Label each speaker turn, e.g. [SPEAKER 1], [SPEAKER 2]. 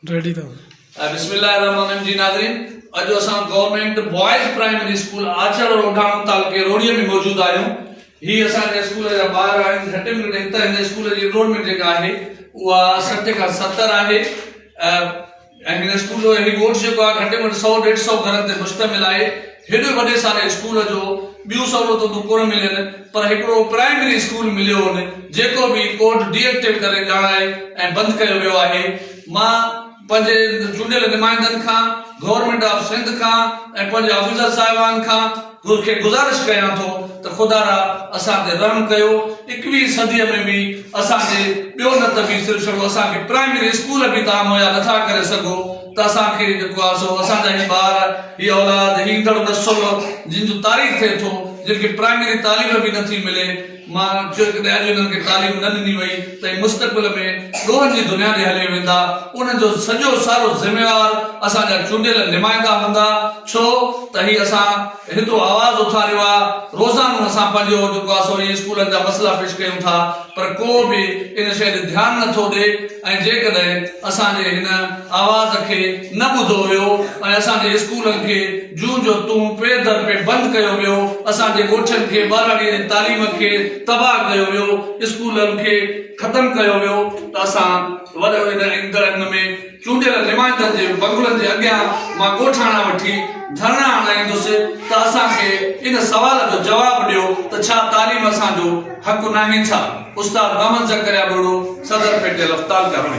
[SPEAKER 1] Ready था।
[SPEAKER 2] बिस्मिल्लाहिर्रहमानिर्रहीम जी नाज़रीन, अॼु असां गवर्नमेंट बॉयज़ प्राइमरी स्कूल आचर रोडाणो तालुके रोड़ीअ में मौजूदु आहियूं। हीअ असांजे स्कूल जा ॿार आहिनि। घटि में घटि हिन स्कूल जी एनरोलमेंट जेका आहे उहा 60 खां 70 आहे। ऐं हिन स्कूल जो हीउ ॻोठ जेको आहे घटि में घटि 100-150 घरनि ते मुश्तमिल आहे। हेॾे वॾे सारे स्कूल जो ॿियूं सहूलियतूं कोन मिलियनि, पर हिकिड़ो प्राइमरी स्कूल मिलियो हुन जेको बि कोर्ट डीएक्टिव करे ॼाणाए ऐं बंदि कयो वियो आहे। मां पंहिंजे चूंडियल नुमाइंदनि खां, गवर्नमेंट ऑफ सिंध खां ऐं पंहिंजे ऑफिसर साहिबान खां खे गुज़ारिश कयां थो त ख़ुदा असां ते रहम कयो। 21वीं सदीअ में बि असांजे ॿियो न त बि सिर्फ़ु छड़ो असांखे प्राइमरी स्कूल बि तव्हां मुहैया नथा करे सघो त असांखे जेको आहे सो असांजा ही ॿार, हीअ औलाद, ही ईंदड़ नसुल जिन जो तारीख़ थिए थो, जिनखे प्राइमरी तालीम बि नथी मिले, मां चयो कॾहिं अॼु हिननि खे तालीम न ॾिनी वई त मुस्तक़बिल में ॾोहनि जी दुनिया ते हली वेंदा। उन्हनि जो सॼो सारो ज़िम्मेवार असांजा चूंडियल नुमाइंदा हूंदा। छो त ही असां हेतिरो आवाज़ उथारियो आहे, रोज़ानो असां पंहिंजो जेको आहे सो इहे स्कूलनि जा मसइला पेश कयूं था, पर को बि इन शइ ते ध्यानु नथो ॾिए। ऐं जेकॾहिं असांजे हिन आवाज़ खे न ॿुधो वियो ऐं असांजे स्कूलनि खे जूं जो तूं पे दर पे बंदि कयो वियो, असांजे ॻोठनि खे ॿारहं जी तालीम खे तबाह कयो वियो, स्कूलनि खे ख़तमु कयो वियो, त असां वॾो ईंदड़ में चूंडियल नुमाइंदनि जे बंगलनि जे अॻियां मां ॻोठाणा वठी धरना हणाईंदुसि त असांखे इन सवाल जो जवाबु ॾियो त छा तालीम असांजो हक़ नाहे छा। उस्ताद मोहम्मद ज़करिया बोड़ो, सदर पेटे लफ्ताल करणे।